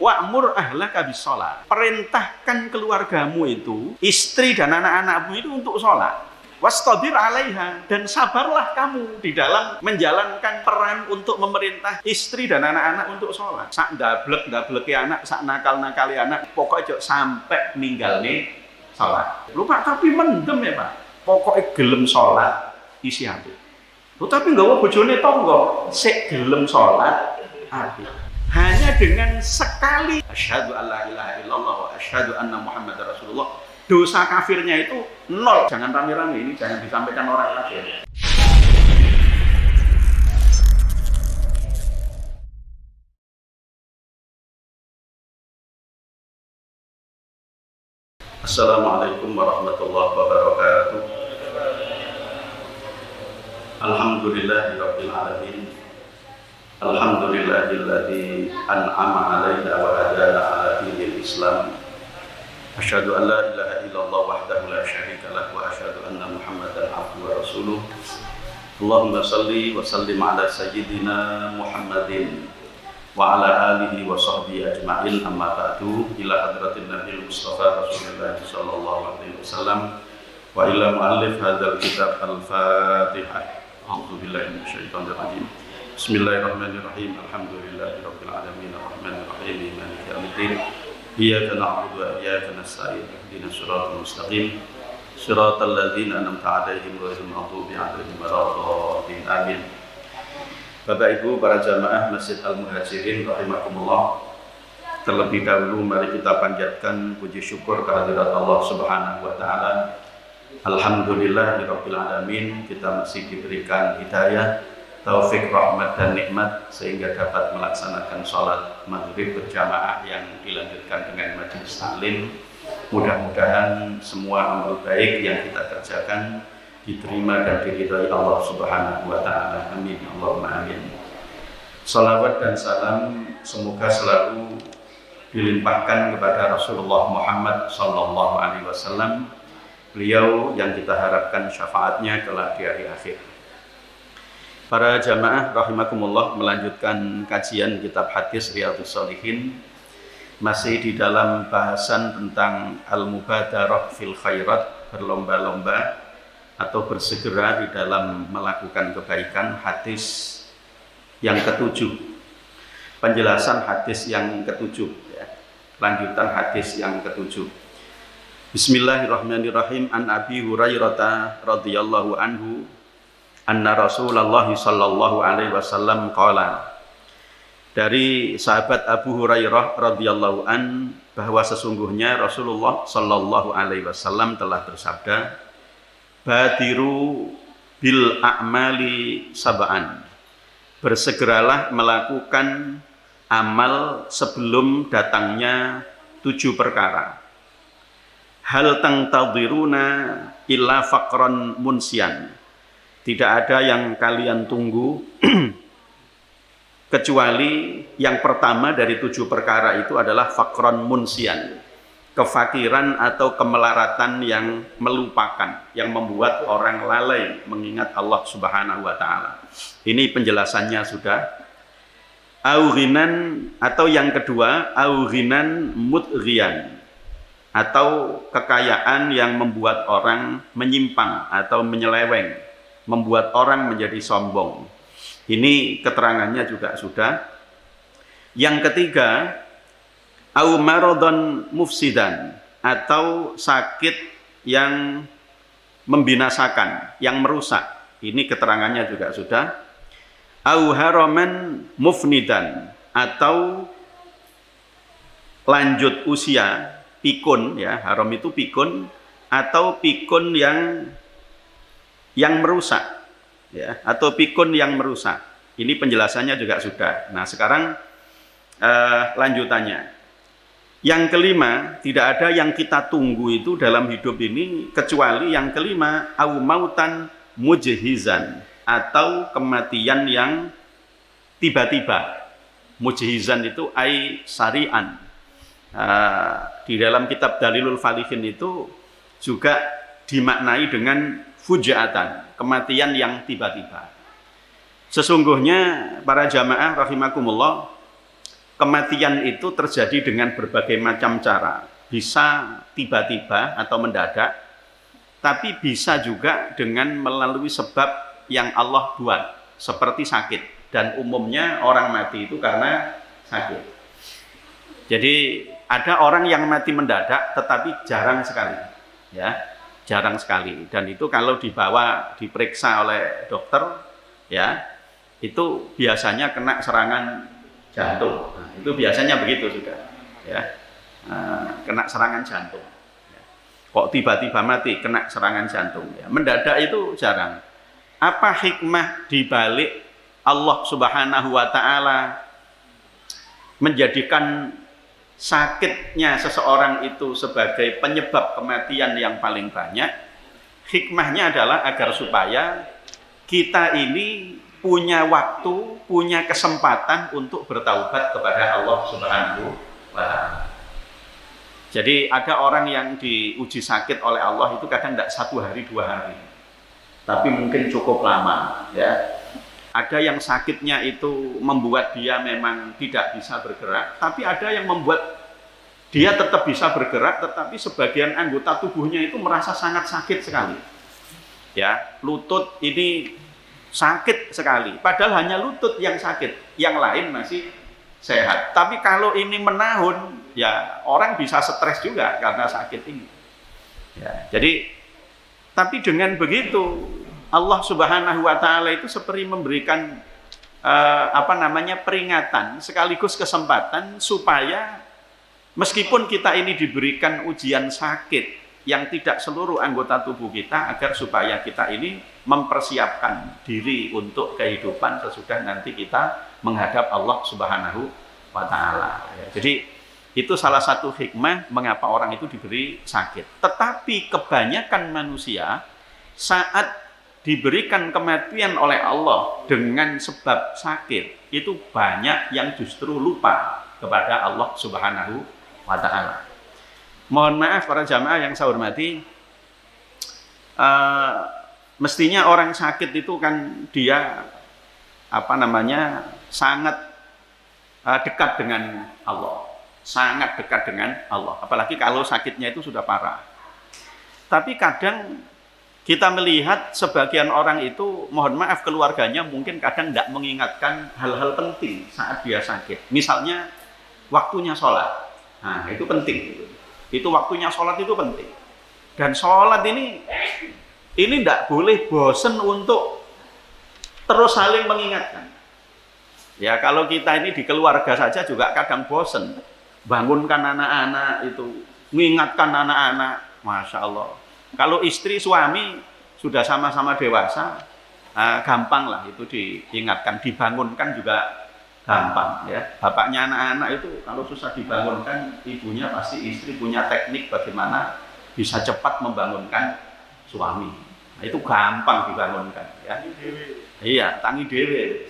Wa'mur ahlaka bis-shalah. Perintahkan keluargamu itu, istri dan anak-anakmu itu untuk sholat. Wastabir 'alaiha, dan sabarlah kamu di dalam menjalankan peran untuk memerintah istri dan anak-anak untuk sholat. Sak ndablek-ndableke anak, sak nakal-nakali anak, pokoknya sampai ninggal nih sholat. Lupa tapi mendem ya Pak. Pokoknya gelem sholat isi hati. Tapi nggak mau bojone tonggo, sik gelem sholat hati. Hanya dengan sekali asyhadu alla ilaha illallah wa asyhadu anna muhammadar rasulullah, dosa kafirnya itu nol. Jangan rame-rame, ini jangan disampaikan orang kafir. Assalamualaikum warahmatullahi wabarakatuh. Alhamdulillahirabbil alamin. Alhamdulillahilladzi an'ama 'alaina wa hadana 'ala dinil Islam. Asyhadu an la ilaha illallah wahdahu la syarika lah wa asyhadu anna Muhammadan 'abduhu wa rasuluh. Allahumma shalli wa sallim 'ala sayyidina Muhammadin wa 'ala alihi wa sahbihi ajma'in, amma ba'du. Ila hadratin Nabil Mustafa Rasulullah sallallahu alaihi wasallam wa ila muallif hadzal kitab al-Fatihah. A'udzu billahi minasyaitonir rajim. Bismillahirrahmanirrahim. Alhamdulillahirabbil alamin arrahmanir rahim maliki yaumiddin. Iyyaka na'budu wa iyyaka nasta'in. Ihdinas siratal mustaqim. Shiratal ladzina an'amta 'alaihim ghairil maghdubi 'alaihim waladdallin. Amin. Bapak Ibu para jamaah Masjid Al-Muhajirin rahimakumullah. Terlebih dahulu mari kita panjatkan puji syukur kehadirat Allah Subhanahu wa taala. Alhamdulillahirabbil alamin, kita masih diberikan hidayah, taufik, rahmat dan nikmat sehingga dapat melaksanakan sholat maghrib berjamaah yang dilanjutkan dengan majelis taklim. Mudah-mudahan semua amal baik yang kita kerjakan diterima dan diridhai Allah Subhanahu wa taala. Amin. Allahumma amin. Salawat dan salam semoga selalu dilimpahkan kepada Rasulullah Muhammad sallallahu alaihi wasallam. Beliau yang kita harapkan syafaatnya kelak di hari akhir. Para jamaah rahimakumullah, melanjutkan kajian kitab hadis Riyadhus Shalihin, masih di dalam bahasan tentang al-mubadarah fil khairat, berlomba-lomba atau bersegera di dalam melakukan kebaikan. Hadis yang ketujuh, penjelasan hadis yang ketujuh ya. Lanjutan hadis yang ketujuh. Bismillahirrahmanirrahim. An Abi Hurairah radhiyallahu anhu anna Rasulullah sallallahu alaihi wasallam qala. Dari sahabat Abu Hurairah radhiyallahu an bahwa sesungguhnya Rasulullah sallallahu alaihi wasallam telah bersabda, badiru bil a'mali sab'an. Bersegeralah melakukan amal sebelum datangnya 7 perkara. Hal tangtadiruna illa faqran munsian. Tidak ada yang kalian tunggu kecuali yang pertama dari 7 perkara itu adalah faqran munsian, kefakiran atau kemelaratan yang melupakan, yang membuat orang lalai mengingat Allah Subhanahu wa taala. Ini penjelasannya sudah. Aughinan, atau yang kedua aughinan mudghiyan, atau kekayaan yang membuat orang menyimpang atau menyeleweng, membuat orang menjadi sombong. Ini keterangannya juga sudah. Yang ketiga, au maradhan mufsidan, atau sakit yang membinasakan, yang merusak. Ini keterangannya juga sudah. Au haraman mufnidan, atau lanjut usia, pikun ya, haram itu pikun, atau pikun yang merusak ya, atau pikun yang merusak. Ini penjelasannya juga sudah. Nah, sekarang lanjutannya. Yang kelima, tidak ada yang kita tunggu itu dalam hidup ini kecuali yang kelima, au mautan mujhizan, atau kematian yang tiba-tiba. Mujhizan itu ai sari'an. Di dalam kitab Dalilul Falihin itu juga dimaknai dengan fujaatan, kematian yang tiba-tiba. Sesungguhnya para jamaah rahimakumullah, kematian itu terjadi dengan berbagai macam cara. Bisa tiba-tiba atau mendadak, tapi bisa juga dengan melalui sebab yang Allah buat, seperti sakit. Dan umumnya orang mati itu karena sakit. Jadi ada orang yang mati mendadak, tetapi jarang sekali, ya, jarang sekali. Dan itu kalau diperiksa oleh dokter, ya, itu biasanya kena serangan jantung. Nah, itu biasanya begitu sudah, ya, kena serangan jantung. Kok tiba-tiba mati kena serangan jantung? Ya. Mendadak itu jarang. Apa hikmah dibalik Allah Subhanahu Wa Taala menjadikan sakitnya seseorang itu sebagai penyebab kematian yang paling banyak? Hikmahnya adalah agar supaya kita ini punya waktu, punya kesempatan untuk bertaubat kepada Allah Subhanahu wa Ta'ala. Jadi ada orang yang diuji sakit oleh Allah itu kadang tidak 1 hari 2 hari, tapi mungkin cukup lama, ya. Ada yang sakitnya itu membuat dia memang tidak bisa bergerak, tapi ada yang membuat dia tetap bisa bergerak, tetapi sebagian anggota tubuhnya itu merasa sangat sakit sekali. Ya, lutut ini sakit sekali, padahal hanya lutut yang sakit, yang lain masih sehat. Tapi kalau ini menahun, ya orang bisa stres juga karena sakit ini. Ya, jadi, tapi dengan begitu Allah Subhanahu Wa Taala itu seperti memberikan peringatan sekaligus kesempatan supaya meskipun kita ini diberikan ujian sakit yang tidak seluruh anggota tubuh kita, agar supaya kita ini mempersiapkan diri untuk kehidupan sesudah nanti kita menghadap Allah Subhanahu wa Ta'ala. Jadi itu salah satu hikmah mengapa orang itu diberi sakit. Tetapi kebanyakan manusia saat diberikan kematian oleh Allah dengan sebab sakit, itu banyak yang justru lupa kepada Allah Subhanahu wa Ta'ala. Mohon maaf para jamaah yang saya hormati, mestinya orang sakit itu kan dia sangat dekat dengan Allah, sangat dekat dengan Allah. Apalagi kalau sakitnya itu sudah parah. Tapi kadang kita melihat sebagian orang itu, mohon maaf, keluarganya mungkin kadang tidak mengingatkan hal-hal penting saat dia sakit. Misalnya waktunya sholat, nah itu penting. Itu waktunya sholat itu penting. Dan sholat ini tidak boleh bosen untuk terus saling mengingatkan. Ya, kalau kita ini di keluarga saja juga kadang bosen. Bangunkan anak-anak itu, mengingatkan anak-anak, Masya Allah. Kalau istri, suami sudah sama-sama dewasa, gampang lah itu diingatkan. Dibangunkan juga gampang, ya. Bapaknya anak-anak itu kalau susah dibangunkan, ibunya pasti istri punya teknik bagaimana bisa cepat membangunkan suami. Nah, itu gampang dibangunkan, ya. Iya, tangi dewe.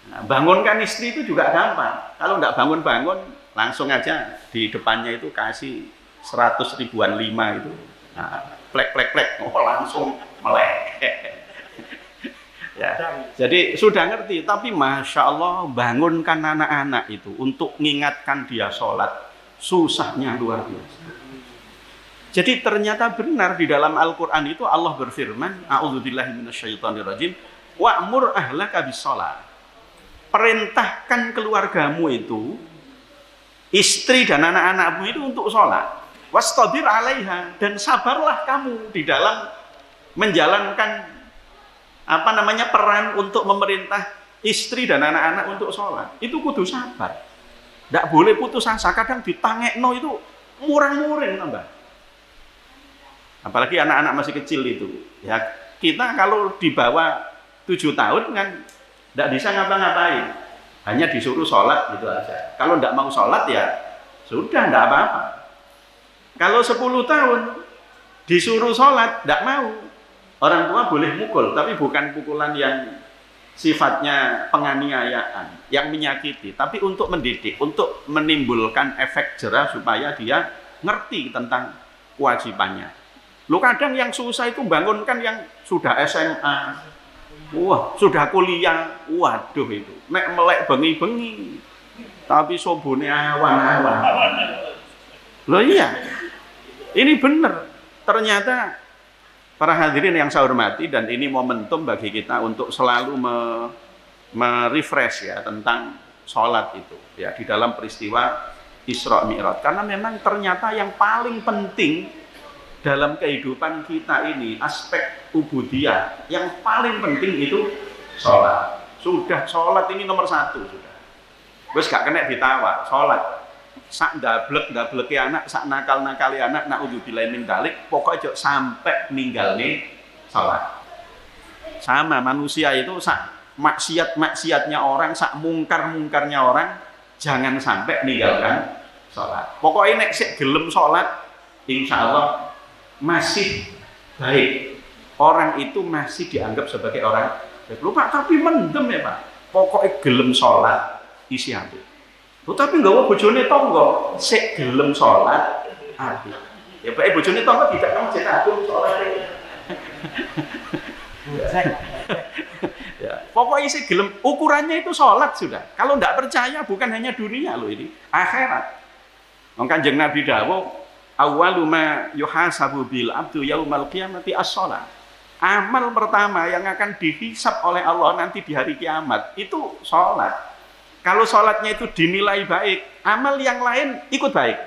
Nah, bangunkan istri itu juga gampang. Kalau enggak bangun-bangun, langsung aja di depannya itu kasih 100 ribuan 5 itu. Nah, plek, langsung melek. Ya, jadi sudah ngerti, tapi Masya Allah, bangunkan anak-anak itu untuk mengingatkan dia sholat, susahnya luar biasa. Jadi ternyata benar di dalam Al-Quran itu Allah berfirman, a'udzubillahi minasyaitonirrajim, wa'mur ahlaka bis-sholat. Perintahkan keluargamu itu, istri dan anak-anakmu itu untuk sholat. Wastabir 'alaiha, dan sabarlah kamu di dalam menjalankan peran untuk memerintah istri dan anak-anak untuk sholat. Itu kudu sabar, tidak boleh putus asa. Kadang ditangekno itu murang-muring tambah, apalagi anak-anak masih kecil itu, ya. Kita kalau di bawah 7 tahun kan tidak bisa ngapa-ngapain, hanya disuruh sholat gitu aja. Kalau tidak mau sholat ya sudah, tidak apa-apa. Kalau 10 tahun disuruh sholat tidak mau, orang tua boleh mukul, tapi bukan pukulan yang sifatnya penganiayaan, yang menyakiti, tapi untuk mendidik, untuk menimbulkan efek jerah supaya dia ngerti tentang kewajibannya. Lu kadang yang susah itu bangunkan yang sudah SMA, sudah kuliah, waduh itu nek melek bengi-bengi. tapi sobone awan-awan. Loh iya, ini benar. Ternyata para hadirin yang saya hormati, dan ini momentum bagi kita untuk selalu merefresh ya tentang sholat itu ya di dalam peristiwa Isra Mi'raj. Karena memang ternyata yang paling penting dalam kehidupan kita ini, aspek ubudiyah yang paling penting itu sholat. Sudah, sholat ini nomor 1 sudah. Wes gak kena ditawar, sholat. Sak ndablek-ndableki anak, sak nakal-nakali anak, naudzubillahi min dzalik, pokoknya sampai ninggalne sholat. Sama manusia itu sak maksiat-maksiatnya orang, sak mungkar-mungkarnya orang, jangan sampai ninggalkan sholat. Pokoknya nek sik gelem sholat, insya Allah masih baik. Orang itu masih dianggap sebagai orang baik. Lupa tapi mendem ya Pak. Pokoknya gelem sholat isi hati. Tapi nggak mau bojone tonggo, sik gelem sholat hati. Ya Pak, bojone tonggo tidak kamu cetak aku sholat. Ya, pokoknya sik gelem, ukurannya itu sholat sudah. Kalau nggak percaya bukan hanya dunia loh ini, akhirat. Kanjeng Nabi dawuh, awwalu ma yuhasabu bil abdu yaumal qiyamati as-shalah. Amal pertama yang akan dihisab oleh Allah nanti di hari kiamat itu sholat. Kalau sholatnya itu dinilai baik, amal yang lain ikut baik.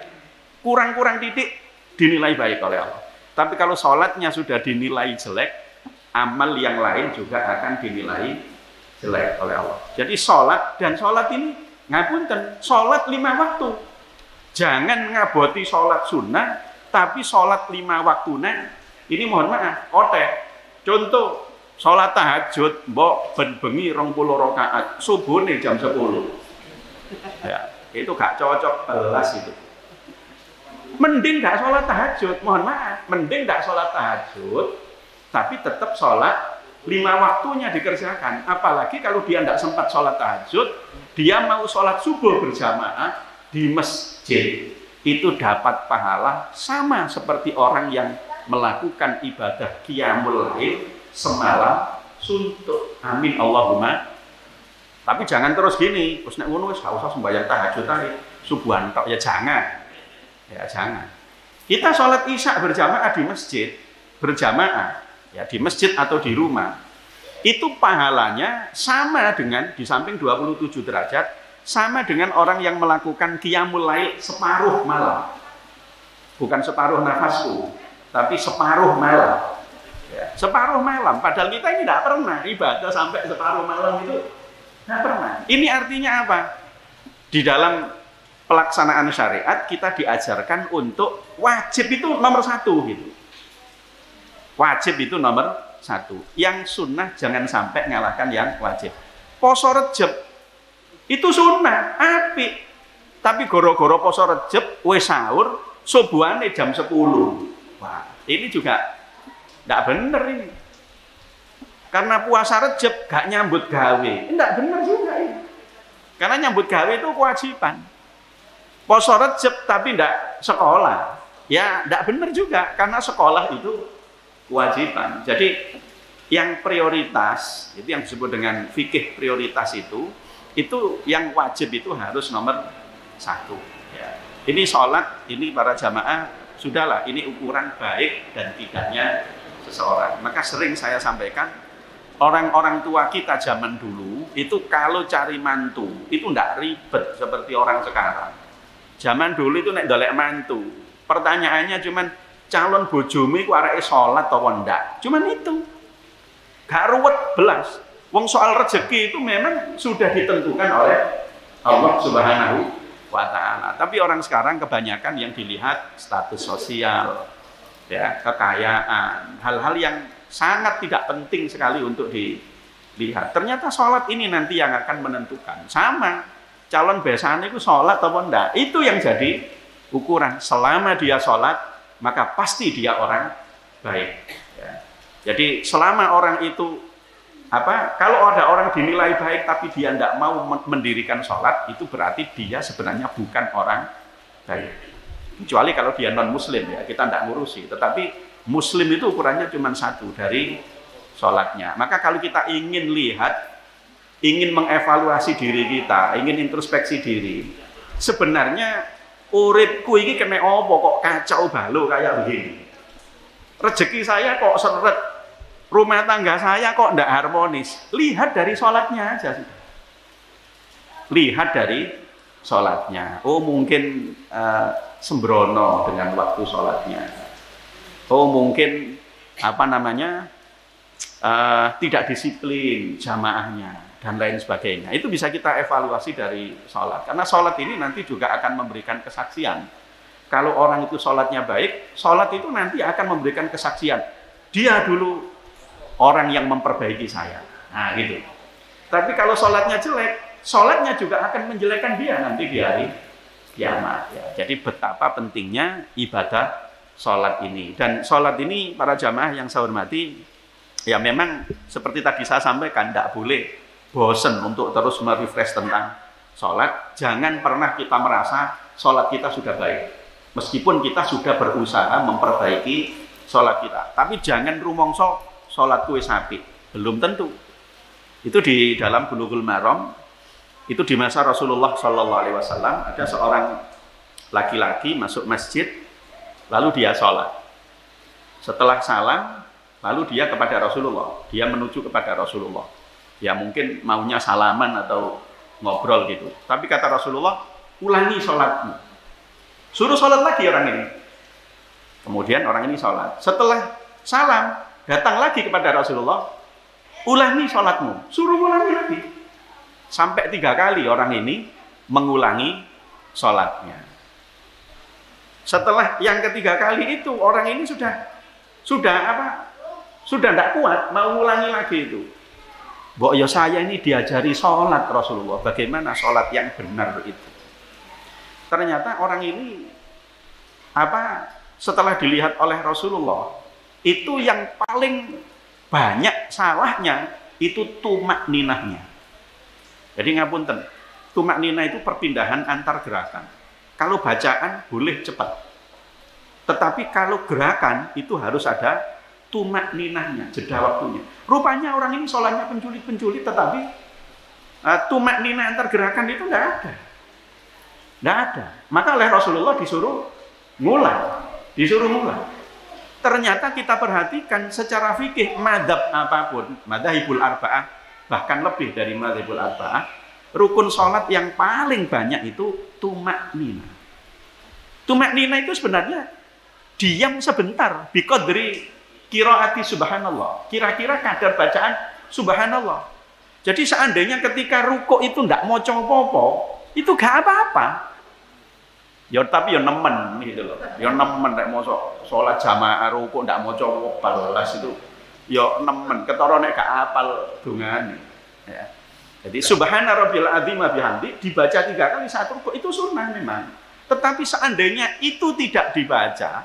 Kurang-kurang titik dinilai baik oleh Allah. Tapi kalau sholatnya sudah dinilai jelek, amal yang lain juga akan dinilai jelek oleh Allah. Jadi sholat, dan sholat ini ngapunten, sholat 5 waktu. Jangan ngaboti sholat sunnah, tapi sholat 5 waktunya ini mohon maaf, otek. Contoh, sholat tahajud, mbok ben bengi 20 rakaat, subuh nih jam 10. Ya, itu gak cocok belas itu. Mending gak sholat tahajud, mohon maaf, mending gak sholat tahajud, tapi tetap sholat 5 waktunya dikerjakan. Apalagi kalau dia tidak sempat sholat tahajud, dia mau sholat subuh berjamaah di masjid, itu dapat pahala sama seperti orang yang melakukan ibadah qiyamul lail semalam suntuk. Amin Allahumma. Tapi jangan terus gini, terus nek ngono wis gak usah sembahyang tahajud ae, subuhan tok, ya jangan. Ya jangan. Kita sholat isya berjamaah di masjid, berjamaah ya di masjid atau di rumah. Itu pahalanya sama dengan, di samping 27 derajat, sama dengan orang yang melakukan qiyamul lail separuh malam. Bukan separuh nafasku, tapi separuh malam. Ya, separuh malam. Padahal kita ini tidak pernah ibadah sampai separuh malam itu. Tidak pernah. Ini artinya apa? Di dalam pelaksanaan syariat kita diajarkan untuk wajib itu nomor 1 gitu. Wajib itu nomor 1. Yang sunnah jangan sampai ngalahkan yang wajib. Poso Rejab itu sunnah, apik. Tapi goro-goro poso Rejab, wis sahur, subuhane jam 10. Wah, ini juga tidak benar ini. Karena puasa Rejab gak nyambut gawe, tidak benar juga ini. Karena nyambut gawe itu kewajiban. Poso Rejab tapi tidak sekolah, ya tidak benar juga. Karena sekolah itu kewajiban. Jadi yang prioritas, itu yang disebut dengan fikih prioritas itu yang wajib itu harus nomor 1 ya. Ini sholat, ini para jamaah, sudahlah, ini ukuran baik dan tidaknya seseorang. Maka sering saya sampaikan, orang-orang tua kita zaman dulu itu kalau cari mantu itu tidak ribet seperti orang sekarang. Zaman dulu itu nek golek mantu, pertanyaannya cuman calon bojomu iku areke sholat atau ndak, cuman itu, gak ruwet belas. Wong soal rezeki itu memang sudah ditentukan oleh Allah Subhanahu wa Ta'ala. Tapi orang sekarang kebanyakan yang dilihat status sosial, ya, kekayaan, hal-hal yang sangat tidak penting sekali untuk dilihat. Ternyata sholat ini nanti yang akan menentukan. Sama, calon besan itu sholat atau enggak, itu yang jadi ukuran. Selama dia sholat, maka pasti dia orang baik. Ya. Jadi selama orang itu kalau ada orang dinilai baik tapi dia tidak mau mendirikan sholat, itu berarti dia sebenarnya bukan orang baik. Kecuali kalau dia non muslim, ya kita tidak ngurusi. Tetapi muslim itu ukurannya cuma 1 dari sholatnya. Maka kalau kita ingin lihat ingin mengevaluasi diri kita, ingin introspeksi diri. Sebenarnya uripku ini kena apa kok kacau balau kayak begini. Rezeki saya kok seret, rumah tangga saya kok ndak harmonis. Lihat dari sholatnya aja sih. Lihat dari sholatnya. Oh mungkin sembrono dengan waktu sholatnya. Oh mungkin tidak disiplin jamaahnya dan lain sebagainya. Itu bisa kita evaluasi dari sholat. Karena sholat ini nanti juga akan memberikan kesaksian. Kalau orang itu sholatnya baik, sholat itu nanti akan memberikan kesaksian. Dia dulu orang yang memperbaiki saya. Nah gitu. Tapi kalau sholatnya jelek, sholatnya juga akan menjelekkan dia nanti di hari kiamat. Ya. Jadi betapa pentingnya ibadah sholat ini. Dan sholat ini para jamaah yang saya hormati, ya memang seperti tadi saya sampaikan, tidak boleh bosen untuk terus merefresh tentang sholat. Jangan pernah kita merasa sholat kita sudah baik. Meskipun kita sudah berusaha memperbaiki sholat kita. Tapi jangan rumongso sholatku wis apik. Belum tentu. Itu di dalam Bulughul Maram, itu di masa Rasulullah SAW, ada seorang laki-laki masuk masjid, lalu dia sholat. Setelah salam, lalu dia kepada Rasulullah. Dia menuju kepada Rasulullah. Ya mungkin maunya salaman atau ngobrol gitu. Tapi kata Rasulullah, ulangi sholatmu. Suruh sholat lagi orang ini. Kemudian orang ini sholat. Setelah salam, datang lagi kepada Rasulullah, ulangi sholatmu. Suruh ulangi lagi. Sampai 3 kali orang ini mengulangi sholatnya. Setelah yang ketiga kali itu, orang ini sudah tidak kuat, mau ulangi lagi itu. Mbok ya saya ini diajari sholat Rasulullah. Bagaimana sholat yang benar itu? Ternyata orang ini setelah dilihat oleh Rasulullah, itu yang paling banyak salahnya itu tumak ninahnya. Jadi ngapunten, tumak ninah itu perpindahan antar gerakan. Kalau bacaan boleh cepat, tetapi kalau gerakan itu harus ada tumak ninahnya, jeda waktunya. Rupanya orang ini sholatnya penculit-penculit, tetapi tumak ninah antar gerakan itu tidak ada. Tidak ada. Maka oleh Rasulullah disuruh ngulang. Ternyata kita perhatikan secara fikih madzhab apapun, madzhabul arba'ah, bahkan lebih dari madzhabul arba'ah, rukun sholat yang paling banyak itu tumak nina. Tumak nina itu sebenarnya diam sebentar, biqadri qiraati subhanallah. Kira-kira kadar bacaan subhanallah. Jadi seandainya ketika rukuk itu tidak mau apa-apa, itu gak apa-apa. Ya tapi ya nemen gitu loh. Ya nemen nek mau sholat jamaah rukuk ndak maca 14 itu ya nemen ketara nek gak hafal dongane ya. Jadi subhana rabbiyal azim wa bihamdi dibaca 3 kali saat rukuk itu sunnah memang. Tetapi seandainya itu tidak dibaca,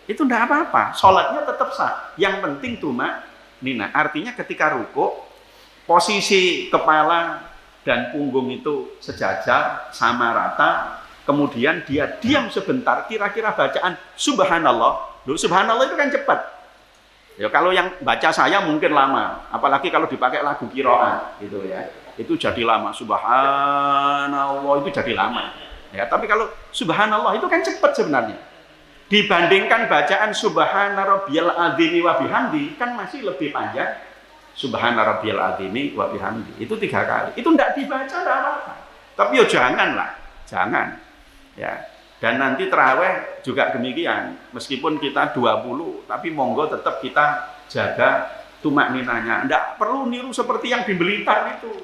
itu ndak apa-apa, sholatnya tetap sah. Yang penting tumak nina. Artinya ketika rukuk posisi kepala dan punggung itu sejajar sama rata. Kemudian dia diam sebentar, kira-kira bacaan subhanallah. Loh, subhanallah itu kan cepat. Ya kalau yang baca saya mungkin lama, apalagi kalau dipakai lagu qiraat gitu ya. Itu jadi lama, subhanallah itu jadi lama. Ya, tapi kalau subhanallah itu kan cepat sebenarnya. Dibandingkan bacaan subhana rabbiyal azim wa bihamdi kan masih lebih panjang. Subhana rabbiyal azim wa bihamdi. Itu 3 kali. Itu enggak dibaca enggak apa-apa. Tapi ya janganlah, jangan. Ya, dan nanti tarawih juga demikian. Meskipun kita 20, tapi monggo tetap kita jaga tumak ninanya. Ndak perlu niru seperti yang di Blitar itu.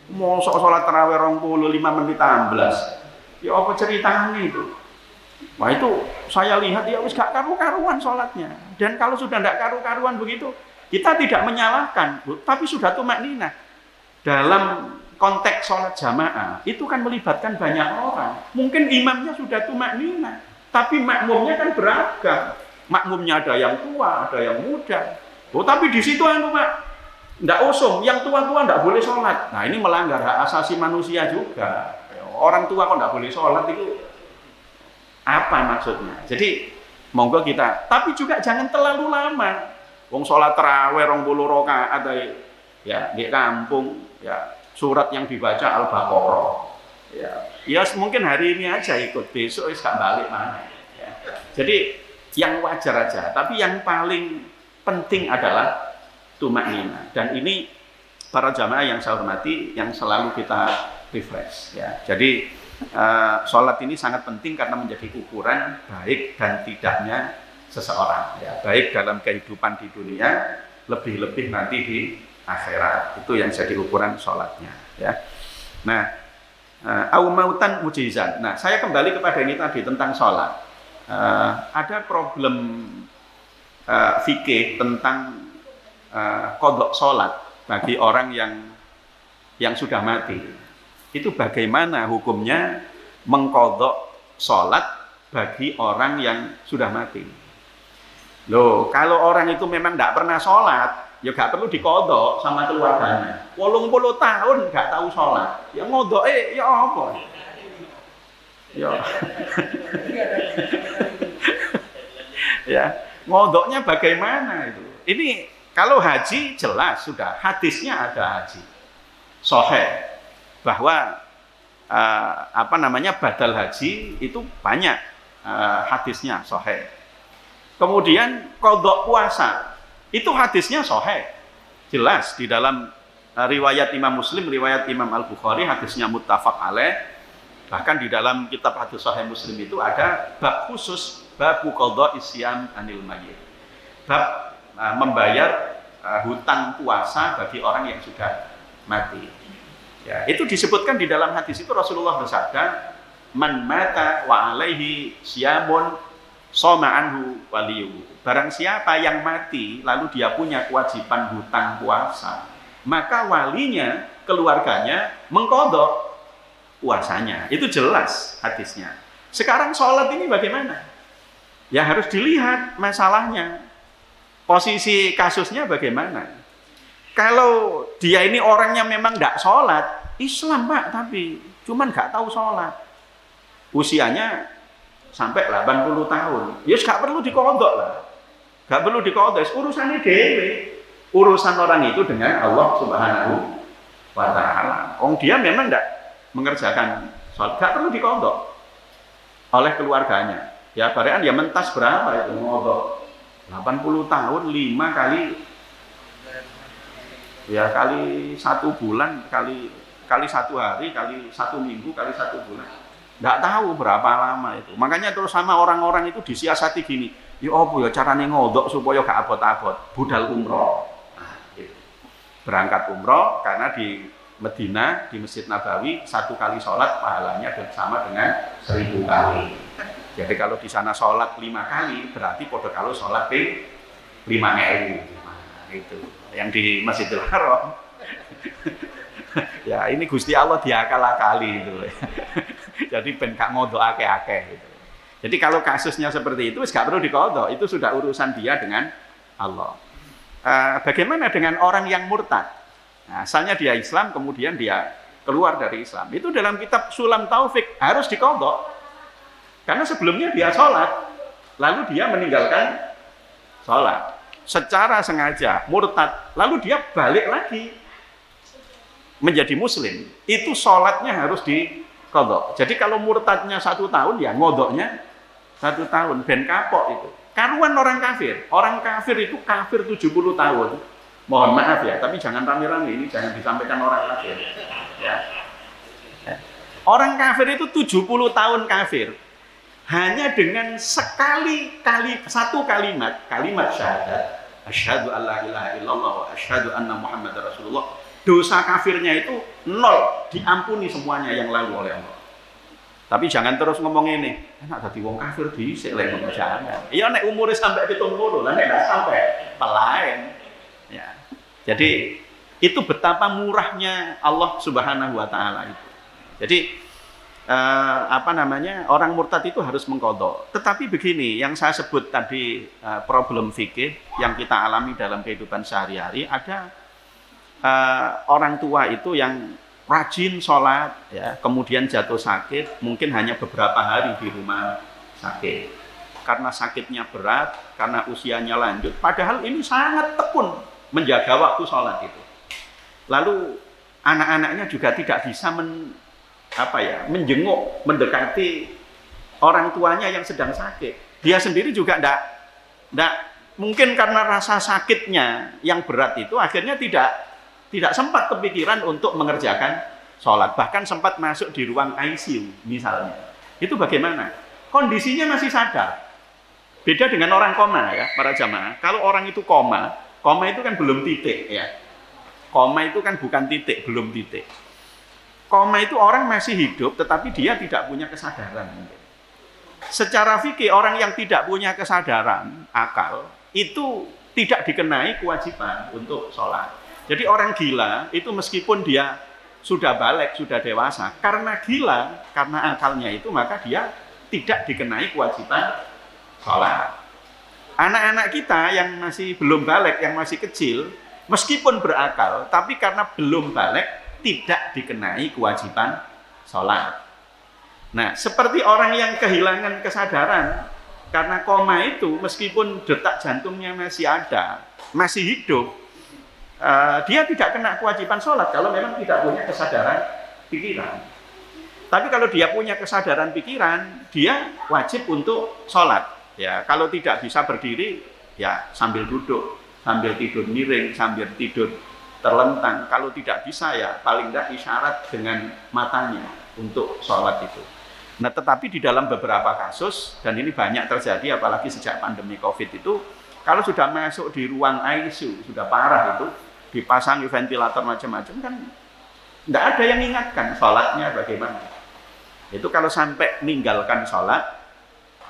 Mau sholat tarawih 25 menit 16. Ya apa ceritanya itu? Wah itu saya lihat ya wis gak karu-karuan sholatnya. Dan kalau sudah ndak karu-karuan begitu, kita tidak menyalahkan, tapi sudah tumak ninah. Dalam konteks sholat jamaah itu kan melibatkan banyak orang. Mungkin imamnya sudah tumak nina, tapi makmumnya kan beragam. Makmumnya ada yang tua, ada yang muda. Oh tapi di situ ndak usung, yang tua-tua ndak boleh sholat. Nah ini melanggar hak asasi manusia juga. Orang tua kok ndak boleh sholat itu apa maksudnya? Jadi monggo kita, tapi juga jangan terlalu lama. Wong sholat tarawih 20 rakaat ya di kampung. Ya, surat yang dibaca Al-Baqarah. Ya mungkin hari ini aja ikut, besok gak balik mana. Ya. Jadi yang wajar aja, tapi yang paling penting adalah tumaknina. Dan ini para jamaah yang saya hormati, yang selalu kita refresh. Ya. Jadi sholat ini sangat penting karena menjadi ukuran baik dan tidaknya seseorang. Ya. Baik dalam kehidupan di dunia, lebih-lebih nanti di akhirat. Itu yang jadi ukuran sholatnya. Ya. Nah, au mautan mujizan. Nah, saya kembali kepada ini tadi tentang sholat. Ada problem fikih tentang qadha sholat bagi orang yang sudah mati. Itu bagaimana hukumnya mengqadha sholat bagi orang yang sudah mati. Loh, kalau orang itu memang tidak pernah sholat, ya gak perlu dikodok sama keluarganya. 80 tahun gak tahu sholat, ya ngodok ya apa? Ya, ya ngodoknya bagaimana itu? Ini kalau haji jelas sudah hadisnya ada haji, sahih bahwa badal haji itu banyak hadisnya sahih. Kemudian qadha puasa itu hadisnya sahih, jelas di dalam riwayat Imam Muslim, riwayat Imam Al-Bukhari, hadisnya muttafaq alaih. Bahkan di dalam kitab hadis sahih Muslim itu ada bab khusus, bab qadha isyam anil mayyit, bab membayar hutang puasa bagi orang yang sudah mati. Ya, itu disebutkan di dalam hadis itu Rasulullah bersabda, man mata wa alaihi syamun shoma anhu waliyuhu. Barang siapa yang mati lalu dia punya kewajiban hutang puasa, maka walinya, keluarganya mengqadha puasanya. Itu jelas hadisnya. Sekarang sholat ini bagaimana? Ya harus dilihat masalahnya. Posisi kasusnya bagaimana? Kalau dia ini orangnya memang tidak sholat, Islam Pak, tapi cuman nggak tahu sholat, usianya sampai 80 tahun, ya gak perlu dikodok lah, gak perlu dikodok, urusannya dewe, urusan orang itu dengan Allah Subhanahu wa Ta'ala. Dia memang tidak mengerjakan sholat, gak perlu dikodok oleh keluarganya. Ya barean ya mentas berapa itu ngodok 80 tahun 5 kali, ya kali 1 bulan, kali 1 hari, kali 1 minggu, kali 1 bulan. Nggak tahu berapa lama itu. Makanya terus sama orang-orang itu disiasati gini, ya apa ya caranya ngodok supaya gak abot-abot, budal umroh. Nah, gitu. Berangkat umroh karena di Medina, di Masjid Nabawi 1 kali sholat pahalanya sama dengan 1000 kali. Jadi kalau di sana sholat 5 kali, berarti pada kalau sholat 5.000. Itu yang di Masjidil Haram. Ya ini Gusti Allah diakal-akali itu. Jadi ben gak ngodok akeh-akeh gitu. Jadi kalau kasusnya seperti itu gak perlu dikodok, itu sudah urusan dia dengan Allah. Bagaimana dengan orang yang murtad? Nah, asalnya dia Islam, kemudian dia keluar dari Islam. Itu dalam kitab Sulam Taufik harus dikodok. Karena sebelumnya dia sholat, lalu dia meninggalkan sholat secara sengaja, murtad, lalu dia balik lagi menjadi muslim. Itu sholatnya harus dikodok. Jadi kalau murtadnya 1 tahun, ya ngodoknya 1 tahun, ben kapok itu. Karuan orang kafir. Orang kafir itu kafir 70 tahun. Mohon maaf ya, tapi jangan rame-rame, ini jangan disampaikan orang kafir. Ya. Orang kafir itu 70 tahun kafir. Hanya dengan satu kalimat syahadat, asyhadu alla ilaha illallah wa asyhadu anna muhammadar rasulullah, dosa kafirnya itu 0, diampuni semuanya yang lalu oleh Allah. Tapi jangan terus ngomong ini, enak dadi wong kafir dhisik lek ngono jangan. Iya nek umure sampai 70, lah nek gak sampai pelain. Ya. Jadi itu betapa murahnya Allah Subhanahu wa Ta'ala itu. Jadi orang murtad itu harus mengqadha. Tetapi begini, yang saya sebut tadi problem fikih yang kita alami dalam kehidupan sehari-hari, ada orang tua itu yang rajin sholat, ya, kemudian jatuh sakit, mungkin hanya beberapa hari di rumah sakit. Karena sakitnya berat, karena usianya lanjut, padahal ini sangat tekun menjaga waktu sholat itu. Lalu anak-anaknya juga tidak bisa menjenguk, mendekati orang tuanya yang sedang sakit. Dia sendiri juga tidak mungkin karena rasa sakitnya yang berat itu akhirnya tidak sempat kepikiran untuk mengerjakan sholat. Bahkan sempat masuk di ruang ICU misalnya. Itu bagaimana? Kondisinya masih sadar. Beda dengan orang koma ya, para jamaah. Kalau orang itu koma itu kan belum titik ya. Koma itu kan bukan titik, belum titik. Koma itu orang masih hidup tetapi dia tidak punya kesadaran. Secara fikih orang yang tidak punya kesadaran akal itu tidak dikenai kewajiban untuk sholat. Jadi orang gila itu meskipun dia sudah balik, sudah dewasa, karena gila, karena akalnya itu maka dia tidak dikenai kewajiban sholat. Anak-anak kita yang masih belum balik, yang masih kecil, meskipun berakal, tapi karena belum balik tidak dikenai kewajiban sholat. Nah, seperti orang yang kehilangan kesadaran karena koma itu, meskipun detak jantungnya masih ada, masih hidup, dia tidak kena kewajiban sholat kalau memang tidak punya kesadaran pikiran. Tapi kalau dia punya kesadaran pikiran, dia wajib untuk sholat. Ya, kalau tidak bisa berdiri, ya sambil duduk, sambil tidur miring, sambil tidur terlentang. Kalau tidak bisa, ya paling tidak isyarat dengan matanya untuk sholat itu. Nah, tetapi di dalam beberapa kasus, dan ini banyak terjadi apalagi sejak pandemi COVID itu, kalau sudah masuk di ruang ICU, sudah parah itu, dipasangi ventilator macam-macam kan tidak ada yang ingatkan sholatnya bagaimana. Itu kalau sampai meninggalkan sholat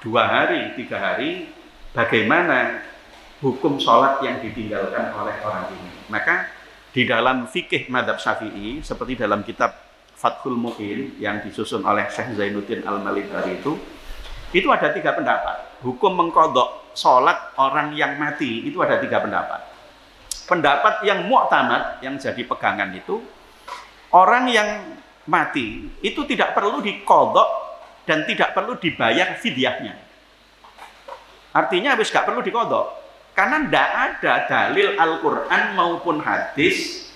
2 hari, 3 hari, bagaimana hukum sholat yang ditinggalkan oleh orang ini. Maka di dalam fikih mazhab Syafi'i, seperti dalam kitab Fathul Mu'in yang disusun oleh Syekh Zainuddin Al-Malibari itu ada 3 pendapat. Hukum mengqadha sholat orang yang mati itu ada 3 pendapat. Pendapat yang mu'tamad, yang jadi pegangan itu, orang yang mati itu tidak perlu diqadha dan tidak perlu dibayar fidyahnya. Artinya habis gak perlu diqadha, karena tidak ada dalil Al-Quran maupun hadis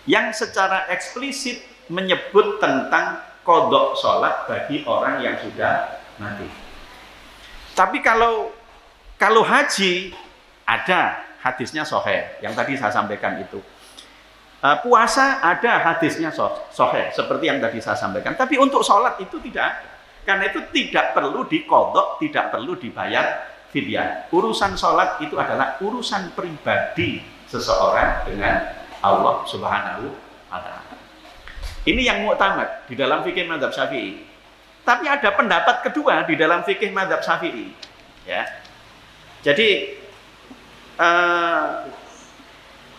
yang secara eksplisit menyebut tentang qadha sholat bagi orang yang sudah mati. Tapi kalau haji ada hadisnya sahih yang tadi saya sampaikan itu. Puasa ada hadisnya sahih seperti yang tadi saya sampaikan. Tapi untuk sholat itu tidak ada. Karena itu tidak perlu diqadha, tidak perlu dibayar fidyah. Urusan sholat itu adalah urusan pribadi seseorang dengan Allah Subhanahu wa ta'ala. Ini yang mu'tamad di dalam fikih mazhab Syafi'i. Tapi ada pendapat kedua di dalam fikih mazhab Syafi'i. Ya. Jadi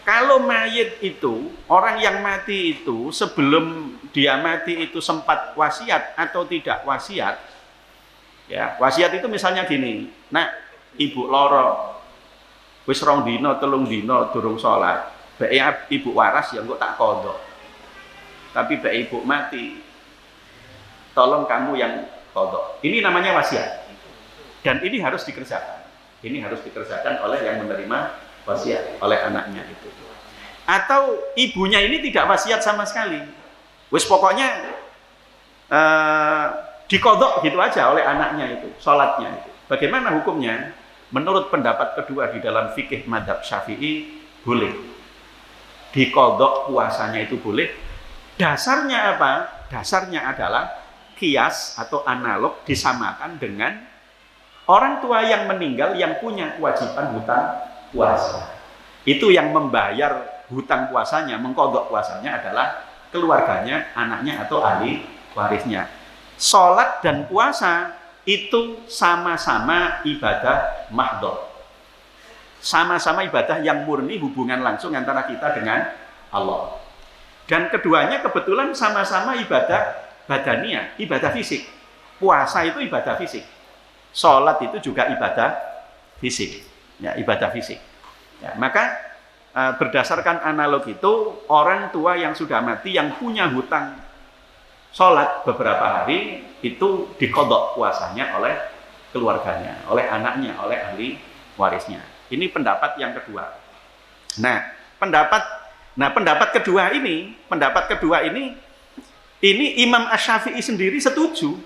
kalau mayit itu, orang yang mati itu sebelum dia mati itu sempat wasiat atau tidak wasiat. Ya, wasiat itu misalnya gini, "Nak, ibu loro wis 2 dina 3 dina durung salat. Bek ibu waras ya engko tak qadha. Tapi bek ibu mati, tolong kamu yang qadha." Ini namanya wasiat. Dan ini harus dikerjakan. Ini harus dikerjakan oleh yang menerima wasiat, oleh anaknya itu. Atau ibunya ini tidak wasiat sama sekali. Wis pokoknya diqadha gitu aja oleh anaknya itu, salatnya itu. Bagaimana hukumnya? Menurut pendapat kedua di dalam fikih mazhab Syafi'i, boleh. Diqadha puasanya itu boleh. Dasarnya apa? Dasarnya adalah kias atau analog disamakan dengan orang tua yang meninggal yang punya kewajiban hutang puasa. Itu yang membayar hutang puasanya, mengqadha puasanya adalah keluarganya, anaknya atau ahli warisnya. Salat dan puasa itu sama-sama ibadah mahdhah. Sama-sama ibadah yang murni, hubungan langsung antara kita dengan Allah. Dan keduanya kebetulan sama-sama ibadah badaniyah, ibadah fisik. Puasa itu ibadah fisik. Salat itu juga ibadah fisik. Ya, ibadah fisik. Ya, maka berdasarkan analog itu, orang tua yang sudah mati yang punya hutang salat beberapa hari itu diqadha puasanya oleh keluarganya, oleh anaknya, oleh ahli warisnya. Ini pendapat yang kedua. Nah, pendapat Nah, pendapat kedua ini Imam Asy-Syafi'i sendiri setuju.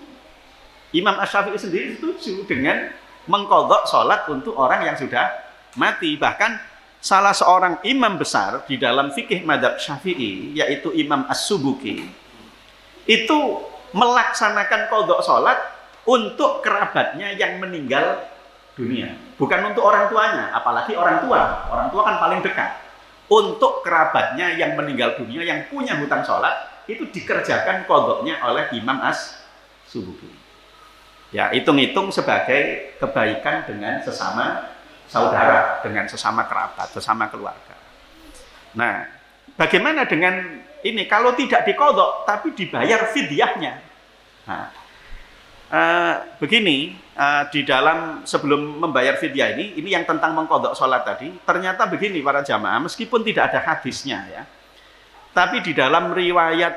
Imam Asy-Syafi'i sendiri setuju dengan mengqadha salat untuk orang yang sudah mati. Bahkan salah seorang imam besar di dalam fikih madzhab Syafi'i, yaitu Imam As-Subuki, itu melaksanakan qadha salat untuk kerabatnya yang meninggal dunia, bukan untuk orang tuanya, apalagi orang tua. Orang tua kan paling dekat. Untuk kerabatnya yang meninggal dunia yang punya hutang salat, itu dikerjakan qadhanya oleh Imam As-Subuki. Ya, hitung-hitung sebagai kebaikan dengan sesama saudara, dengan sesama kerabat, sesama keluarga. Nah, bagaimana dengan ini kalau tidak diqadha tapi dibayar fidyahnya? Nah, begini, di dalam sebelum membayar fidyah ini yang tentang mengqadha salat tadi, ternyata begini para jamaah, meskipun tidak ada hadisnya ya, tapi di dalam riwayat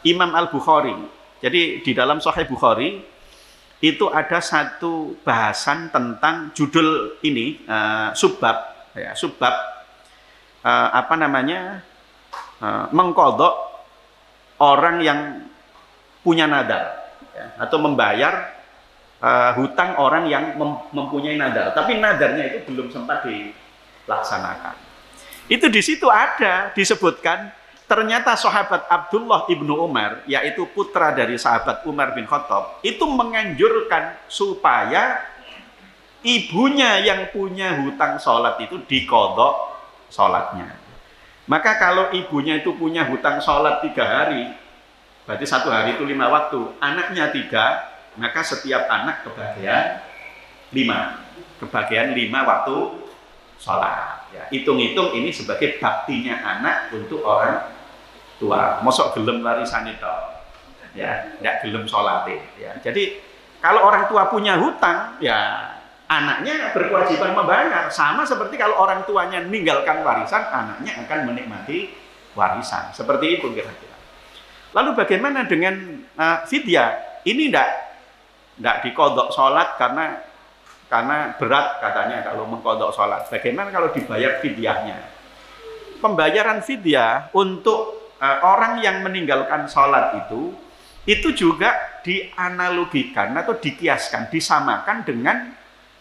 Imam Al-Bukhari, jadi di dalam Sahih Bukhari itu ada satu bahasan tentang judul ini, subbab ya, subbab mengqadha orang yang punya nadar ya, atau membayar hutang orang yang mempunyai nadar, tapi nadarnya itu belum sempat dilaksanakan. Itu di situ ada disebutkan ternyata sahabat Abdullah ibnu Umar, yaitu putra dari sahabat Umar bin Khattab, itu menganjurkan supaya ibunya yang punya hutang sholat itu diqadha sholatnya. Maka kalau ibunya itu punya hutang sholat 3 hari, berarti 1 hari itu 5 waktu, anaknya 3, maka setiap anak kebagian 5 waktu sholat. Ya, hitung-hitung ini sebagai baktinya anak untuk orang tua. Mosok gelem warisan itu, ya, tidak gelem sholat. Ya. Jadi kalau orang tua punya hutang, ya anaknya berkewajiban membayar. Sama seperti kalau orang tuanya meninggalkan warisan, anaknya akan menikmati warisan. Seperti itu kira-kira. Lalu bagaimana dengan fidyah? Ini tidak diqadha sholat karena berat katanya kalau mengqadha sholat. Bagaimana kalau dibayar fidyahnya? Pembayaran fidyah untuk orang yang meninggalkan sholat itu juga dianalogikan atau dikiaskan, disamakan dengan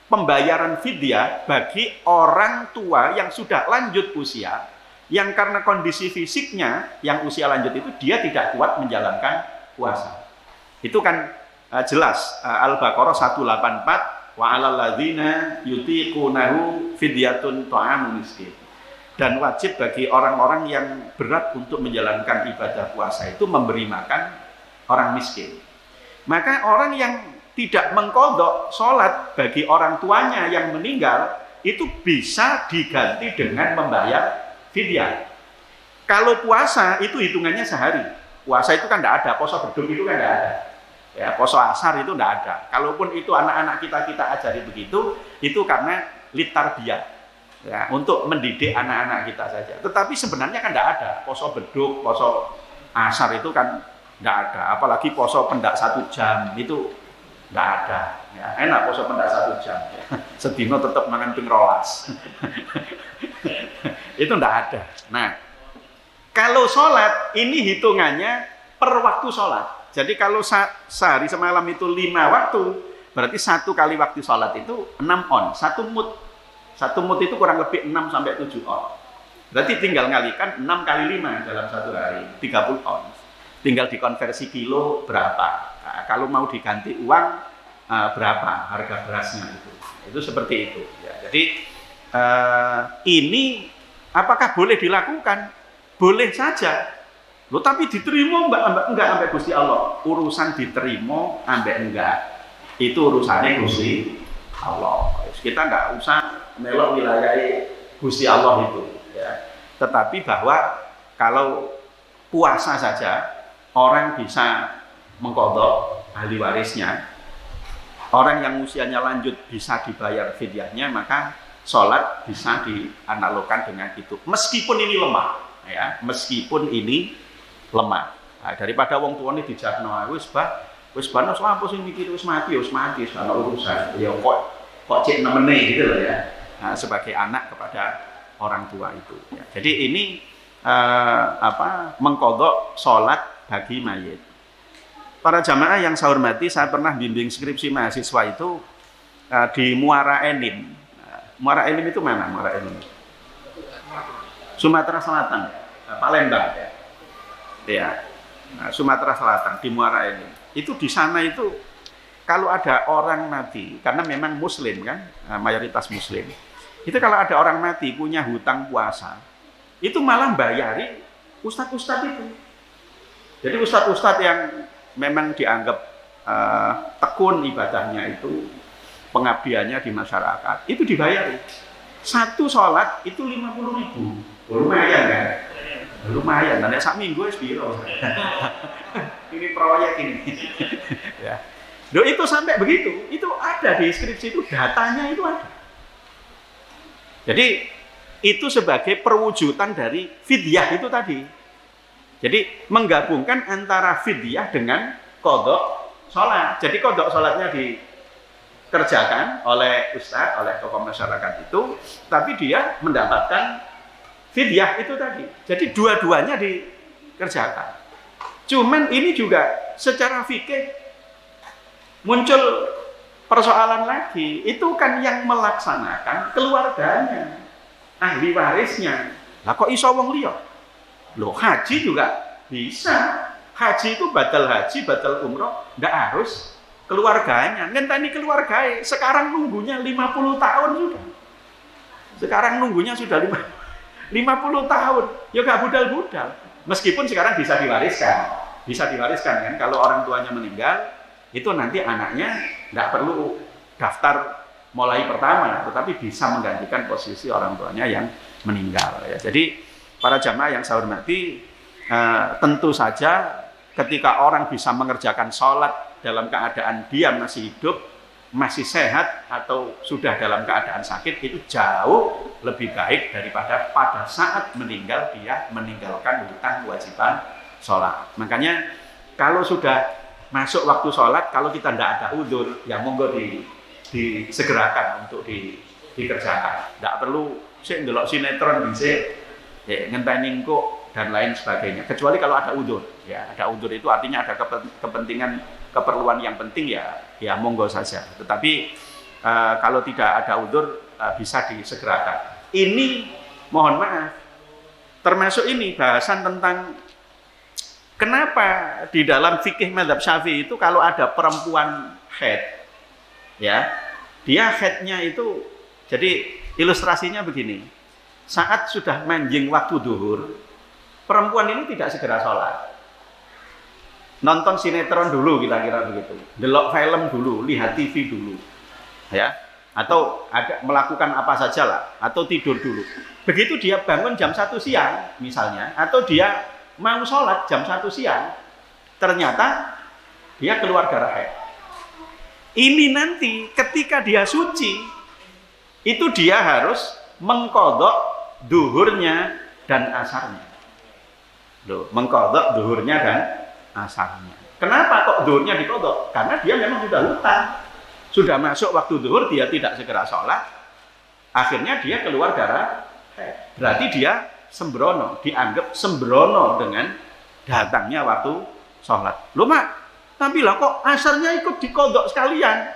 pembayaran fidyah bagi orang tua yang sudah lanjut usia, yang karena kondisi fisiknya yang usia lanjut itu dia tidak kuat menjalankan puasa. Itu kan jelas, Al-Baqarah 184, wa 'alal ladzina yutiqunahu fidyatun ta'amun miskin. Dan wajib bagi orang-orang yang berat untuk menjalankan ibadah puasa itu memberi makan orang miskin. Maka orang yang tidak mengqadha sholat bagi orang tuanya yang meninggal itu bisa diganti dengan membayar fidyah. Kalau puasa itu hitungannya sehari. Puasa itu kan tidak ada, poso beduk itu kan tidak ada. Ya, poso asar itu tidak ada. Kalaupun itu anak-anak kita ajari begitu, itu karena litarbiyah. Ya, untuk mendidik anak-anak kita saja. Tetapi sebenarnya kan tidak ada poso beduk, poso asar itu kan tidak ada. Apalagi poso pendak 1 jam itu tidak ada. Ya, enak poso pendak 1 jam. Ya. Sedino tetap mangan ping 12. Itu tidak ada. Nah, kalau sholat ini hitungannya per waktu sholat. Jadi kalau sehari semalam itu 5 waktu, berarti 1 kali waktu sholat itu 6 on, 1 mut. 1 mut itu kurang lebih 6 sampai 7 on. Berarti tinggal ngalikan 6 kali 5 dalam 1 hari, 30 on. Tinggal dikonversi kilo berapa. Nah, kalau mau diganti uang berapa harga berasnya itu. Itu seperti itu. Ya, jadi ini apakah boleh dilakukan? Boleh saja. Loh, tapi diterima enggak sampai Gusti Allah. Urusan diterima ambek enggak, itu urusannya Gusti Allah. Kita enggak usah melok wilayah Gusti Allah itu ya. Tetapi bahwa kalau puasa saja orang bisa mengqadha ahli warisnya, orang yang usianya lanjut bisa dibayar fidyahnya, maka sholat bisa dianalogkan dengan itu. Meskipun ini lemah ya, meskipun ini lemah. Nah, daripada wong tuane dijakno wis bano apa sing mikir wis mati ana urusan. Ya kok cek nemene gitu loh ya. Nah, sebagai anak kepada orang tua itu. Ya. Jadi ini mengqadha sholat bagi mayit. Para jamaah yang saya hormati, saya pernah bimbing skripsi mahasiswa itu di Muara Enim. Muara Enim itu mana? Muara Enim? Sumatera Selatan, Palembang ya. Ya. Nah, Sumatera Selatan di Muara Enim. Itu di sana itu kalau ada orang mati, karena memang Muslim kan, mayoritas Muslim. Itu kalau ada orang mati punya hutang puasa, itu malah bayari ustadz-ustadz itu. Jadi ustadz-ustadz yang memang dianggap tekun ibadahnya itu, pengabdiannya di masyarakat, itu dibayari. Satu sholat itu 50.000. Lumayan kan? Lumayan. Dan sak minggu wis piro. Ini proyek ini. Ya. Loh, itu sampai begitu. Itu ada di skripsi itu, datanya itu ada. Jadi itu sebagai perwujudan dari fidyah itu tadi. Jadi menggabungkan antara fidyah dengan qadha sholat. Jadi qadha sholatnya dikerjakan oleh ustadz, oleh tokoh masyarakat itu, tapi dia mendapatkan fidyah itu tadi. Jadi dua-duanya dikerjakan. Cuman ini juga secara fikih muncul persoalan lagi. Itu kan yang melaksanakan keluarganya, ahli warisnya. Lah kok iso wong liya? Loh, haji juga bisa. Haji itu batal haji, batal umroh, ndak harus keluarganya. Ngenteni keluarganya, sekarang nunggunya 50 tahun sudah. Sekarang nunggunya sudah 50 tahun. Ya gak budal-budal. Meskipun sekarang bisa diwariskan. Bisa diwariskan kan, kalau orang tuanya meninggal, itu nanti anaknya ndak perlu daftar mulai pertama, tetapi bisa menggantikan posisi orang tuanya yang meninggal. Ya. Jadi para jamaah yang saya hormati, tentu saja ketika orang bisa mengerjakan sholat dalam keadaan dia masih hidup, masih sehat, atau sudah dalam keadaan sakit, itu jauh lebih baik daripada pada saat meninggal dia meninggalkan hutang kewajiban sholat. Makanya kalau sudah masuk waktu sholat, kalau kita tidak ada udzur, ya monggo disegerakan untuk dikerjakan. Tidak perlu sih ndelok sinetron bisa ngenteni kok dan lain sebagainya. Kecuali kalau ada udzur, ya ada udzur itu artinya ada kepentingan, keperluan yang penting, ya monggo saja. Tetapi kalau tidak ada udzur, bisa disegerakan. Ini mohon maaf, termasuk ini bahasan tentang kenapa di dalam fikih mazhab Syafi'i itu kalau ada perempuan haid, ya dia haidnya itu, jadi ilustrasinya begini. Saat sudah manjing waktu duhur, perempuan ini tidak segera sholat. Nonton sinetron dulu, kira-kira begitu. Delok film dulu, lihat TV dulu. Ya, atau ada melakukan apa saja lah, atau tidur dulu. Begitu dia bangun jam 1 siang misalnya, atau dia mau sholat jam 1 siang, ternyata dia keluar darah haid. Ini nanti ketika dia suci, itu dia harus mengqadha duhurnya dan asarnya. Loh, mengqadha duhurnya dan asarnya. Kenapa kok duhurnya diqadha? Karena dia memang sudah hutang. Sudah masuk waktu duhur, dia tidak segera sholat, akhirnya dia keluar darah haid. Berarti dia sembrono, dianggap sembrono dengan datangnya waktu sholat. Loh mak, tapi lah kok asarnya ikut diqadha sekalian?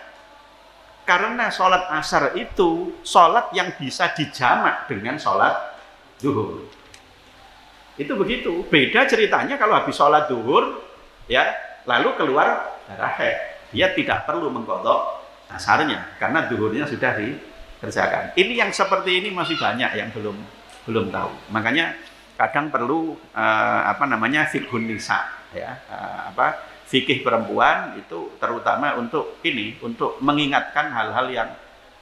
Karena sholat asar itu sholat yang bisa dijamak dengan sholat zuhur. Itu begitu. Beda ceritanya kalau habis sholat zuhur, ya lalu keluar darah haid. Dia tidak perlu mengqadha asarnya karena zuhurnya sudah dikerjakan. Ini yang seperti ini masih banyak yang belum tahu. Makanya kadang perlu fiqhun nisa, ya fikih perempuan itu terutama untuk ini, untuk mengingatkan hal-hal yang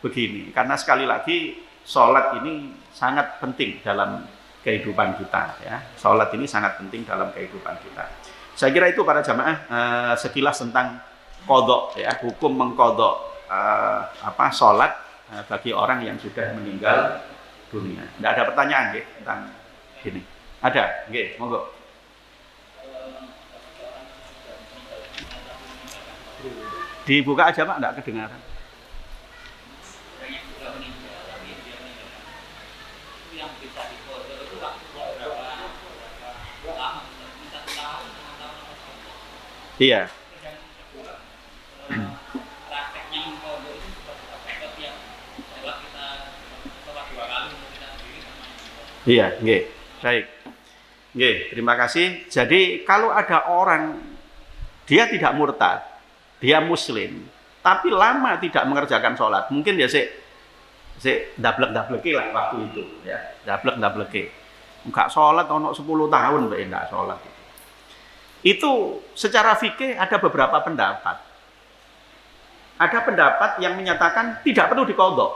begini. Karena sekali lagi sholat ini sangat penting dalam kehidupan kita, ya. Sholat ini sangat penting dalam kehidupan kita. Saya kira itu para jamaah sekilas tentang qadha, ya, hukum mengqadha sholat bagi orang yang sudah meninggal dunia. Tidak ada pertanyaan nggih tentang ini? Ada? Nggih, monggo. Dibuka aja Pak, enggak kedengaran. Iya. Prakteknya mengkodok itu seperti apa? Seperti yang sholat kita sholat 2 kali untuk kita sendiri sama yang Iya, nggih. Baik. Nggih, terima kasih. Jadi kalau ada orang dia tidak murtad, dia muslim, tapi lama tidak mengerjakan sholat, mungkin dia sik dablek-dableki lah waktu itu, ya. Dablek-dableki. Enggak sholat ono 10 tahun mbak enggak sholat. Itu secara fikih ada beberapa pendapat. Ada pendapat yang menyatakan tidak perlu diqadha.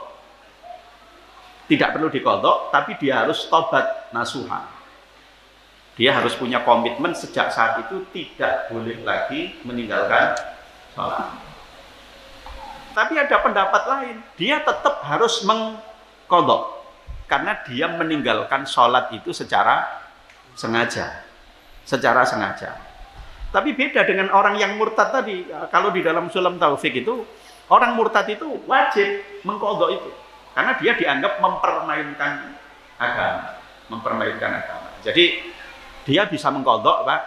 Tidak perlu diqadha, tapi dia harus tobat nasuha. Dia harus punya komitmen sejak saat itu tidak boleh lagi meninggalkan sholat. Tapi ada pendapat lain, dia tetap harus mengqadha karena dia meninggalkan sholat itu secara sengaja. Secara sengaja. Tapi beda dengan orang yang murtad tadi. Kalau di dalam Sulam Taufik itu, orang murtad itu wajib mengqadha itu. Karena dia dianggap mempermainkan agama. Mempermainkan agama. Jadi, dia bisa mengqadha, Pak.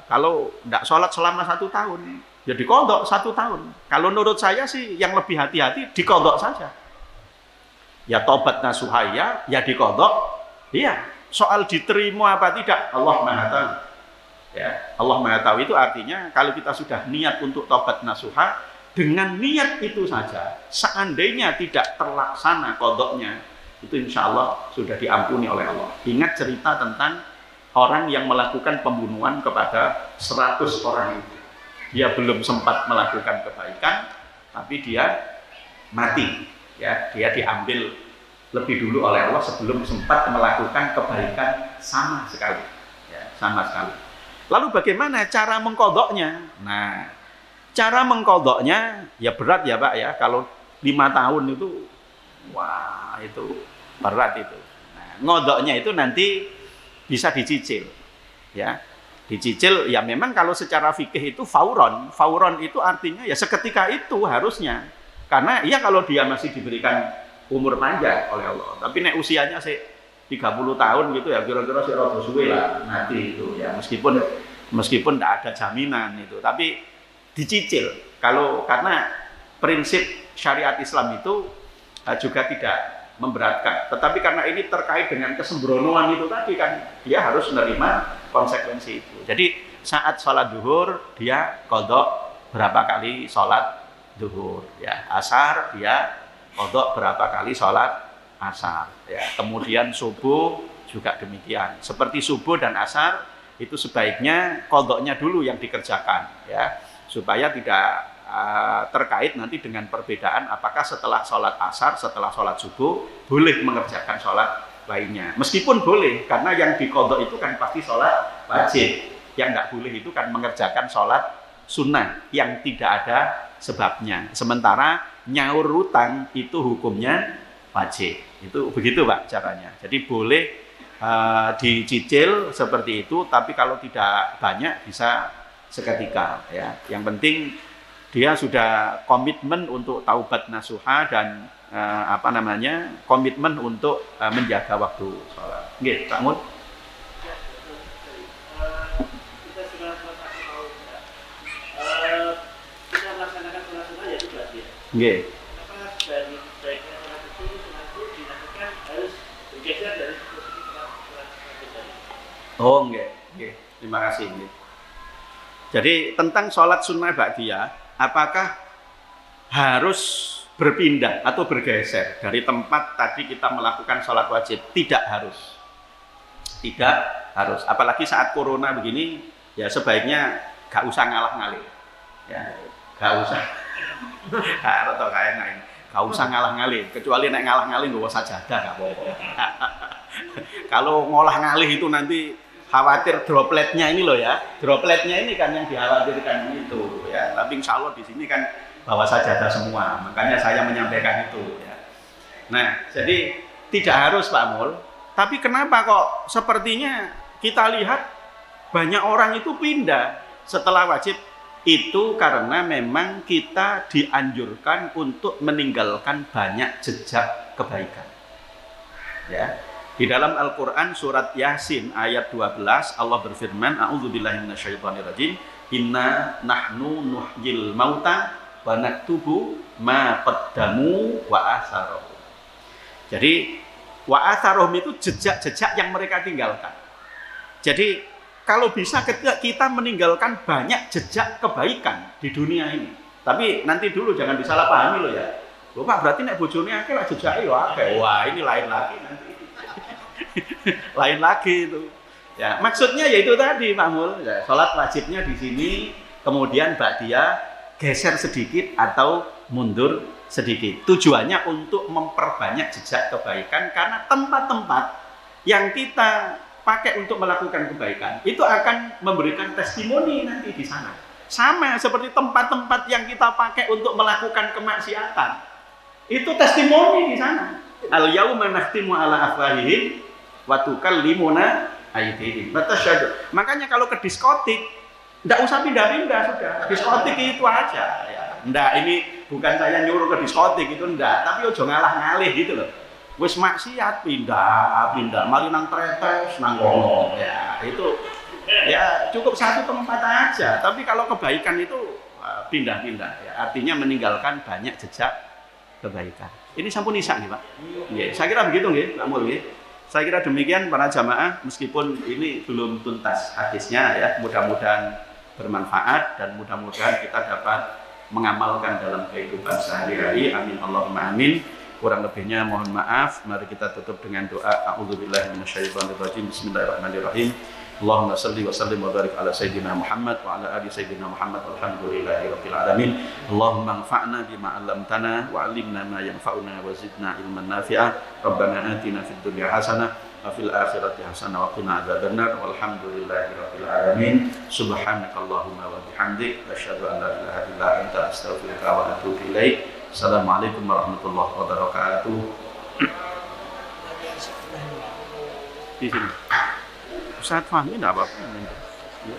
Kalau tidak sholat selama 1 tahun, ya diqadha 1 tahun. Kalau menurut saya sih, yang lebih hati-hati, diqadha saja. Ya tobat nasuhaya, ya diqadha. Iya, soal diterima apa tidak, Allah Maha Tahu. Ya, Allah Maha Tahu itu artinya kalau kita sudah niat untuk tobat nasuha, dengan niat itu saja, seandainya tidak terlaksana qadhanya, itu insya Allah sudah diampuni oleh Allah. Ingat cerita tentang orang yang melakukan pembunuhan kepada 100 orang itu. Dia belum sempat melakukan kebaikan, tapi dia mati. Ya, dia diambil lebih dulu oleh Allah sebelum sempat melakukan kebaikan sama sekali. Ya, sama sekali. Lalu bagaimana cara mengqadhanya? Nah, cara mengqadhanya ya berat ya Pak ya. Kalau 5 tahun itu, wah itu berat itu. Nah, ngodoknya itu nanti bisa dicicil, ya. Dicicil ya memang kalau secara fikih itu fauron. Fauron itu artinya ya seketika itu harusnya. Karena ya kalau dia masih diberikan umur panjang oleh Allah. Tapi nek usianya sih 30 tahun gitu ya kira-kira sih rada suwe lah mati itu ya meskipun tidak ada jaminan itu tapi dicicil karena prinsip syariat Islam itu juga tidak memberatkan tetapi karena ini terkait dengan kesembronoan itu tadi kan dia harus menerima konsekuensi itu jadi saat sholat duhur dia qadha berapa kali sholat duhur ya asar dia qadha berapa kali sholat asar ya kemudian subuh juga demikian seperti subuh dan asar itu sebaiknya qadhanya dulu yang dikerjakan ya supaya tidak terkait nanti dengan perbedaan apakah setelah sholat asar setelah sholat subuh boleh mengerjakan sholat lainnya meskipun boleh karena yang diqadha itu kan pasti sholat wajib yang tidak boleh itu kan mengerjakan sholat sunnah yang tidak ada sebabnya sementara nyaur utang itu hukumnya wajib. Itu begitu Pak caranya. Jadi boleh dicicil seperti itu, tapi kalau tidak banyak bisa seketika. Ya. Yang penting dia sudah komitmen untuk taubat nasuha dan komitmen untuk menjaga waktu sholat. Nggih, Pak Mun. Kita sudah selesai tahun kita melaksanakan sholat sunnah yaitu berarti. Nggih. Dari baiknya sholat itu dilakukan harus bergeser dari posisi sholat tadi. Oh, nggih. Terima kasih. Nggih. Jadi tentang sholat sunnah ba'diyah, apakah harus berpindah atau bergeser dari tempat tadi kita melakukan sholat wajib? Tidak harus. Tidak harus. Apalagi saat corona begini, ya sebaiknya gak usah ngalah-ngalih. Ya, gak usah. Atau kayak lain. Gak usah ngalah-ngalih. Kecuali nek ngalah-ngalih gak usah sajadah, gak apa-apa. Kalau ngolah-ngalih itu nanti khawatir dropletnya ini loh ya. Dropletnya ini kan yang dikhawatirkan itu ya. Tapi insya Allah di sini kan bawa sajadah semua. Makanya saya menyampaikan itu ya. Nah, jadi tidak harus Pak Mul. Tapi kenapa kok sepertinya kita lihat banyak orang itu pindah setelah wajib? Itu karena memang kita dianjurkan untuk meninggalkan banyak jejak kebaikan. Ya. Di dalam Al-Qur'an surat Yasin ayat 12 Allah berfirman, "A'udzubillahi minasyaitonirrajim, Inna nahnu nuhyil mauta wa naktubu ma qaddamu wa atharuhum. Jadi wa atharuhum itu jejak-jejak yang mereka tinggalkan. Jadi kalau bisa kita meninggalkan banyak jejak kebaikan di dunia ini. Tapi nanti dulu jangan disalahpahami loh ya. Loh Pak, berarti nek bojone akeh lah jejake yo akeh. Wah, ini lain lagi nanti. Lain lagi itu. Ya, maksudnya yaitu tadi Pak Mul, ya, sholat wajibnya di sini, kemudian ba'diyah geser sedikit atau mundur sedikit. Tujuannya untuk memperbanyak jejak kebaikan karena tempat-tempat yang kita pakai untuk melakukan kebaikan itu akan memberikan testimoni nanti di sana. Sama seperti tempat-tempat yang kita pakai untuk melakukan kemaksiatan. Itu testimoni di sana. Al-yauma nakhtimu ala afwahihim wa tukallimuna aydihim. Makanya kalau ke diskotik enggak usah pindah-pindah sudah. Diskotik itu aja ya. Enggak, ini bukan saya nyuruh ke diskotik itu enggak, tapi ojo ngalah-ngalih gitu loh. Wis maksiat pindah, mari nang tretes nang kono. Ya, itu ya cukup satu tempat aja. Tapi kalau kebaikan itu pindah-pindah ya. Artinya meninggalkan banyak jejak kebaikan. Ini sampun isya nih, Pak. Nggih, saya kira begitu nggih, Pak Mul nggih. Saya kira demikian para jamaah, meskipun ini belum tuntas hadisnya ya, mudah-mudahan bermanfaat dan mudah-mudahan kita dapat mengamalkan dalam kehidupan sehari-hari. Amin Allahumma amin. Kurang lebihnya mohon maaf. Mari kita tutup dengan doa. A'udzubillahi minasyaitonirrajim. Bismillahirrahmanirrahim. Allahumma salli wa sallim wa barik ala sayyidina Muhammad wa ala ali sayyidina Muhammad. Alhamdulillahirabbil alamin. Allahumma anfa'na bima 'allamtana wa 'allimna ma yanfa'una wa zidna ilman nafi'a. Rabbana atina fid dunya hasanah wa fil akhirati hasanah wa qina adzabannar. Walhamdulillahirabbil alamin. Subhanakallahumma wa bihamdik asyhadu an la ilaha illa anta astaghfiruka wa atubu ilaik. Assalamualaikum warahmatullahi wabarakatuh. Di sini. Ustaz Fahmi enggak apa-apa. Ya.